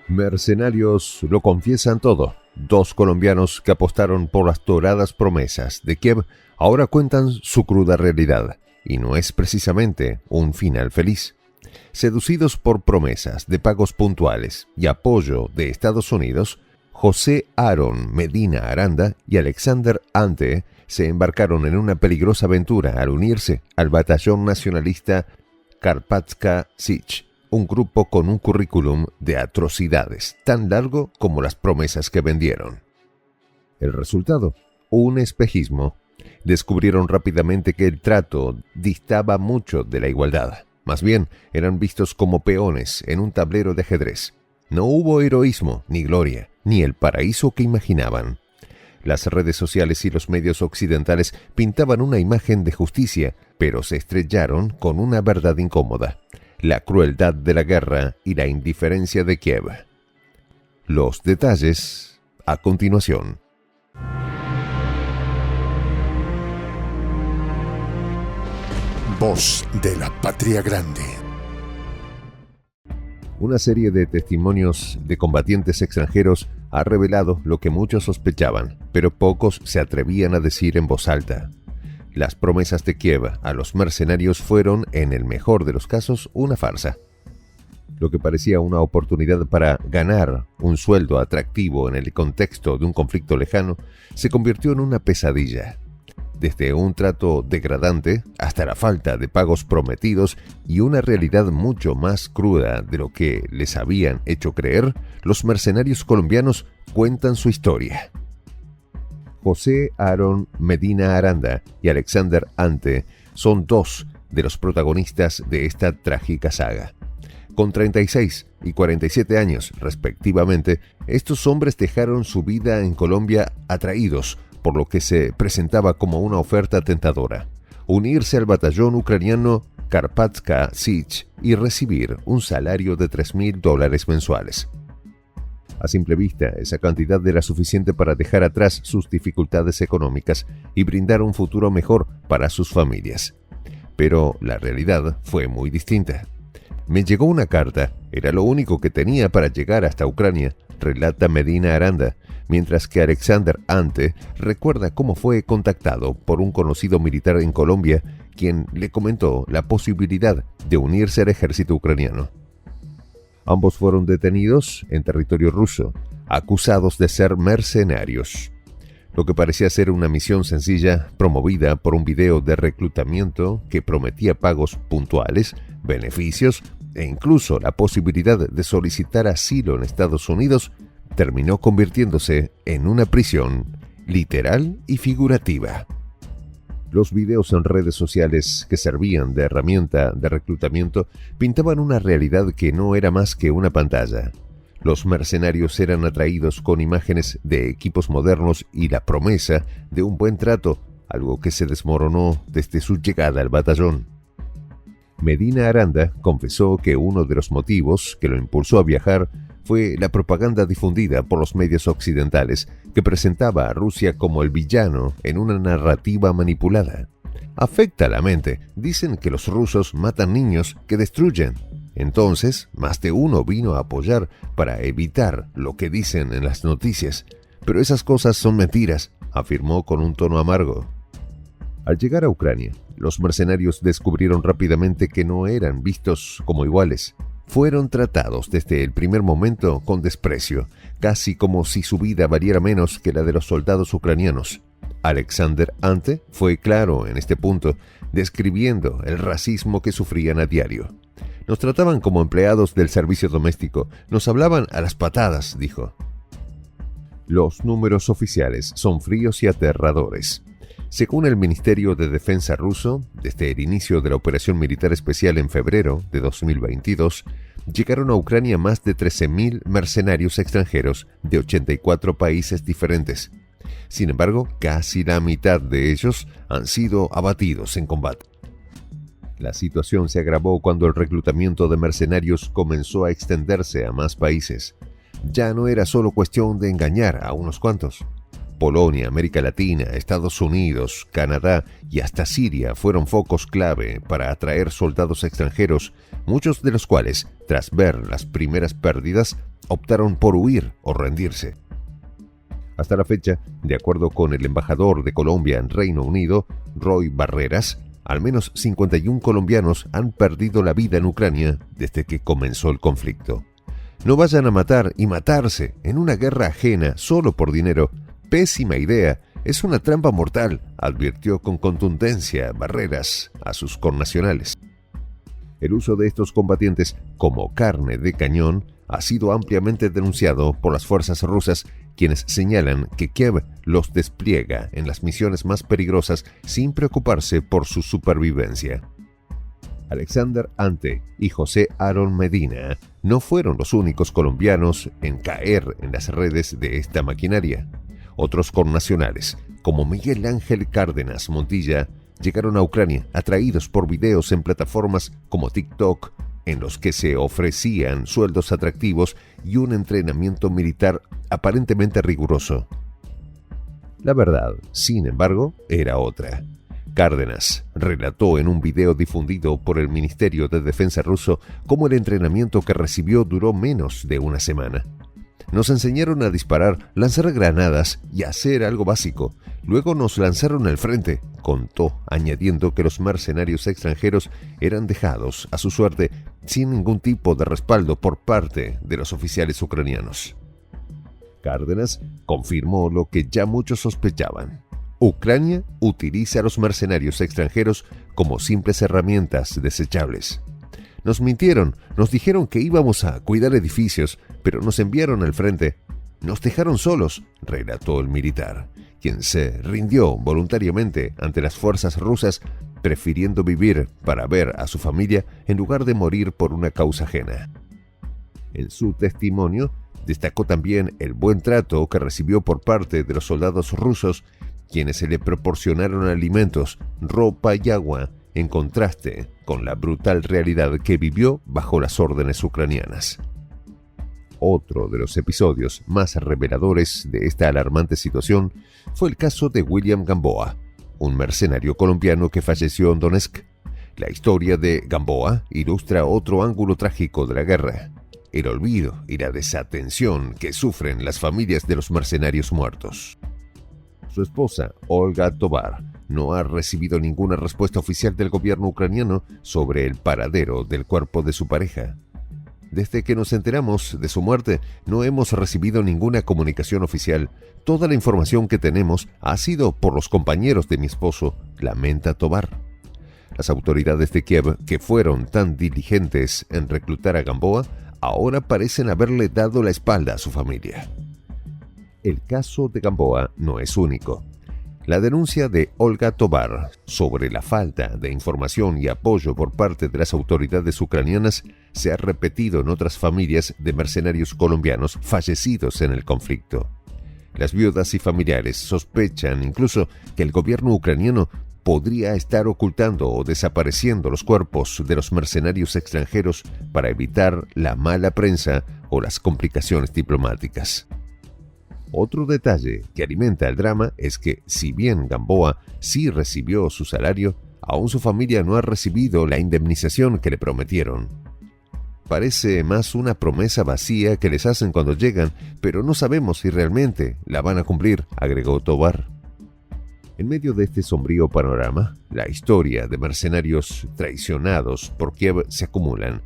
Mercenarios lo confiesan todo. Dos colombianos que apostaron por las doradas promesas de Kiev ahora cuentan su cruda realidad, y no es precisamente un final feliz. Seducidos por promesas de pagos puntuales y apoyo de Estados Unidos, José Aron Medina Aranda y Alexander Ante se embarcaron en una peligrosa aventura al unirse al batallón nacionalista Karpatska Sich, un grupo con un currículum de atrocidades tan largo como las promesas que vendieron. El resultado, un espejismo. Descubrieron rápidamente que el trato distaba mucho de la igualdad. Más bien, eran vistos como peones en un tablero de ajedrez. No hubo heroísmo, ni gloria, ni el paraíso que imaginaban. Las redes sociales y los medios occidentales pintaban una imagen de justicia, pero se estrellaron con una verdad incómoda: la crueldad de la guerra y la indiferencia de Kiev. Los detalles a continuación. Voz de la Patria Grande. Una serie de testimonios de combatientes extranjeros ha revelado lo que muchos sospechaban, pero pocos se atrevían a decir en voz alta. Las promesas de Kiev a los mercenarios fueron, en el mejor de los casos, una farsa. Lo que parecía una oportunidad para ganar un sueldo atractivo en el contexto de un conflicto lejano se convirtió en una pesadilla. Desde un trato degradante hasta la falta de pagos prometidos y una realidad mucho más cruda de lo que les habían hecho creer, los mercenarios colombianos cuentan su historia. José Aron Medina Aranda y Alexander Ante son dos de los protagonistas de esta trágica saga. Con 36 y 47 años, respectivamente, estos hombres dejaron su vida en Colombia atraídos por lo que se presentaba como una oferta tentadora: unirse al batallón ucraniano Karpatska Sich y recibir un salario de $3,000 mensuales. A simple vista, esa cantidad era suficiente para dejar atrás sus dificultades económicas y brindar un futuro mejor para sus familias. Pero la realidad fue muy distinta. Me llegó una carta, era lo único que tenía para llegar hasta Ucrania, relata Medina Aranda, mientras que Alexander Ante recuerda cómo fue contactado por un conocido militar en Colombia, quien le comentó la posibilidad de unirse al ejército ucraniano. Ambos fueron detenidos en territorio ruso, acusados de ser mercenarios. Lo que parecía ser una misión sencilla, promovida por un video de reclutamiento que prometía pagos puntuales, beneficios e incluso la posibilidad de solicitar asilo en Estados Unidos, terminó convirtiéndose en una prisión literal y figurativa. Los videos en redes sociales que servían de herramienta de reclutamiento pintaban una realidad que no era más que una pantalla. Los mercenarios eran atraídos con imágenes de equipos modernos y la promesa de un buen trato, algo que se desmoronó desde su llegada al batallón. Medina Aranda confesó que uno de los motivos que lo impulsó a viajar fue la propaganda difundida por los medios occidentales, que presentaba a Rusia como el villano en una narrativa manipulada. Afecta la mente. Dicen que los rusos matan niños que destruyen. Entonces, más de uno vino a apoyar para evitar lo que dicen en las noticias. Pero esas cosas son mentiras, afirmó con un tono amargo. Al llegar a Ucrania, los mercenarios descubrieron rápidamente que no eran vistos como iguales. Fueron tratados desde el primer momento con desprecio, casi como si su vida valiera menos que la de los soldados ucranianos. Alexander Ante fue claro en este punto, describiendo el racismo que sufrían a diario. Nos trataban como empleados del servicio doméstico, nos hablaban a las patadas, dijo. Los números oficiales son fríos y aterradores. Según el Ministerio de Defensa ruso, desde el inicio de la operación militar especial en febrero de 2022, llegaron a Ucrania más de 13.000 mercenarios extranjeros de 84 países diferentes. Sin embargo, casi la mitad de ellos han sido abatidos en combate. La situación se agravó cuando el reclutamiento de mercenarios comenzó a extenderse a más países. Ya no era solo cuestión de engañar a unos cuantos. Polonia, América Latina, Estados Unidos, Canadá y hasta Siria fueron focos clave para atraer soldados extranjeros muchos de los cuales, tras ver las primeras pérdidas, optaron por huir o rendirse. Hasta la fecha, de acuerdo con el embajador de Colombia en Reino Unido, Roy Barreras, al menos 51 colombianos han perdido la vida en Ucrania desde que comenzó el conflicto. No vayan a matar y matarse en una guerra ajena solo por dinero. Pésima idea, es una trampa mortal, advirtió con contundencia Barreras a sus connacionales. El uso de estos combatientes como carne de cañón ha sido ampliamente denunciado por las fuerzas rusas, quienes señalan que Kiev los despliega en las misiones más peligrosas sin preocuparse por su supervivencia. Alexander Ante y José Aron Medina no fueron los únicos colombianos en caer en las redes de esta maquinaria. Otros connacionales, como Miguel Ángel Cárdenas Montilla, llegaron a Ucrania atraídos por videos en plataformas como TikTok, en los que se ofrecían sueldos atractivos y un entrenamiento militar aparentemente riguroso. La verdad, sin embargo, era otra. Cárdenas relató en un video difundido por el Ministerio de Defensa ruso cómo el entrenamiento que recibió duró menos de una semana. Nos enseñaron a disparar, lanzar granadas y hacer algo básico. Luego nos lanzaron al frente, contó, añadiendo que los mercenarios extranjeros eran dejados a su suerte sin ningún tipo de respaldo por parte de los oficiales ucranianos. Cárdenas confirmó lo que ya muchos sospechaban. Ucrania utiliza a los mercenarios extranjeros como simples herramientas desechables. Nos mintieron, nos dijeron que íbamos a cuidar edificios, pero nos enviaron al frente. Nos dejaron solos, relató el militar, quien se rindió voluntariamente ante las fuerzas rusas, prefiriendo vivir para ver a su familia en lugar de morir por una causa ajena. En su testimonio, destacó también el buen trato que recibió por parte de los soldados rusos, quienes se le proporcionaron alimentos, ropa y agua, en contraste con la brutal realidad que vivió bajo las órdenes ucranianas. Otro de los episodios más reveladores de esta alarmante situación fue el caso de William Gamboa, un mercenario colombiano que falleció en Donetsk. La historia de Gamboa ilustra otro ángulo trágico de la guerra: el olvido y la desatención que sufren las familias de los mercenarios muertos. Su esposa, Olga Tovar, no ha recibido ninguna respuesta oficial del gobierno ucraniano sobre el paradero del cuerpo de su pareja. Desde que nos enteramos de su muerte, no hemos recibido ninguna comunicación oficial. Toda la información que tenemos ha sido por los compañeros de mi esposo, lamenta Tovar. Las autoridades de Kiev, que fueron tan diligentes en reclutar a Gamboa, ahora parecen haberle dado la espalda a su familia. El caso de Gamboa no es único. La denuncia de Olga Tovar sobre la falta de información y apoyo por parte de las autoridades ucranianas se ha repetido en otras familias de mercenarios colombianos fallecidos en el conflicto. Las viudas y familiares sospechan incluso que el gobierno ucraniano podría estar ocultando o desapareciendo los cuerpos de los mercenarios extranjeros para evitar la mala prensa o las complicaciones diplomáticas. Otro detalle que alimenta el drama es que, si bien Gamboa sí recibió su salario, aún su familia no ha recibido la indemnización que le prometieron. Parece más una promesa vacía que les hacen cuando llegan, pero no sabemos si realmente la van a cumplir, agregó Tovar. En medio de este sombrío panorama, la historia de mercenarios traicionados por Kiev se acumulan,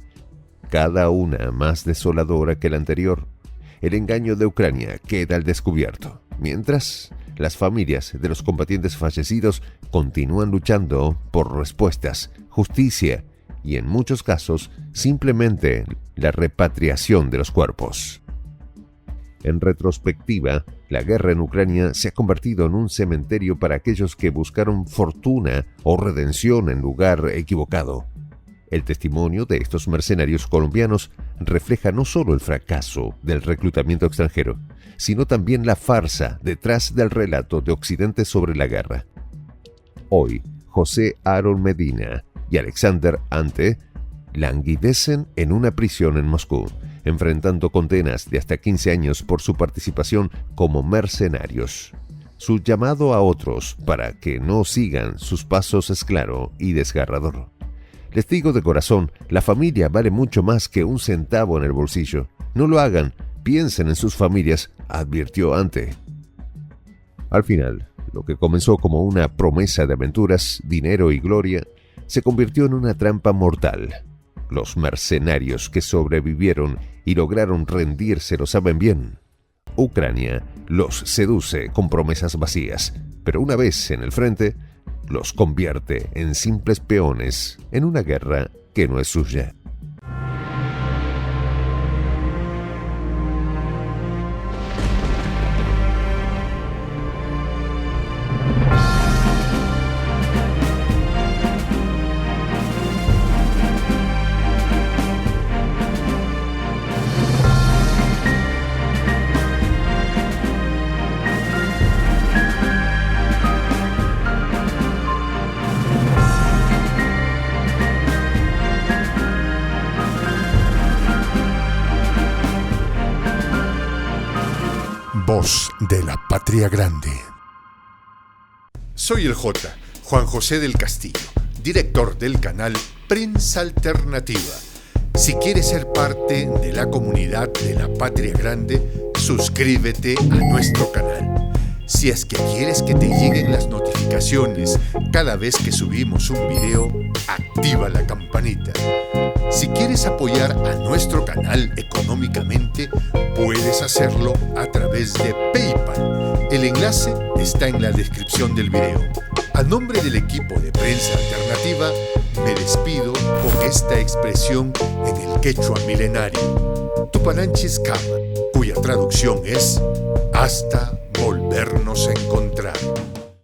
cada una más desoladora que la anterior. El engaño de Ucrania queda al descubierto, mientras las familias de los combatientes fallecidos continúan luchando por respuestas, justicia y, en muchos casos, simplemente la repatriación de los cuerpos. En retrospectiva, la guerra en Ucrania se ha convertido en un cementerio para aquellos que buscaron fortuna o redención en lugar equivocado. El testimonio de estos mercenarios colombianos refleja no solo el fracaso del reclutamiento extranjero, sino también la farsa detrás del relato de Occidente sobre la guerra. Hoy, José Aron Medina y Alexander Ante languidecen en una prisión en Moscú, enfrentando condenas de hasta 15 años por su participación como mercenarios. Su llamado a otros para que no sigan sus pasos es claro y desgarrador. Les digo de corazón, la familia vale mucho más que un centavo en el bolsillo. No lo hagan, piensen en sus familias, advirtió Ante. Al final, lo que comenzó como una promesa de aventuras, dinero y gloria, se convirtió en una trampa mortal. Los mercenarios que sobrevivieron y lograron rendirse lo saben bien. Ucrania los seduce con promesas vacías, pero una vez en el frente, los convierte en simples peones en una guerra que no es suya. Voz de la Patria Grande. Soy el J, Juan José del Castillo, director del canal Prensa Alternativa. Si quieres ser parte de la comunidad de la Patria Grande, suscríbete a nuestro canal. Si es que quieres que te lleguen las notificaciones cada vez que subimos un video, activa la campanita. Si quieres apoyar a nuestro canal económicamente, puedes hacerlo a través de PayPal. El enlace está en la descripción del video. A nombre del equipo de Prensa Alternativa, me despido con esta expresión en el quechua milenario, Tupananchis Kama, cuya traducción es hasta volvernos a encontrar.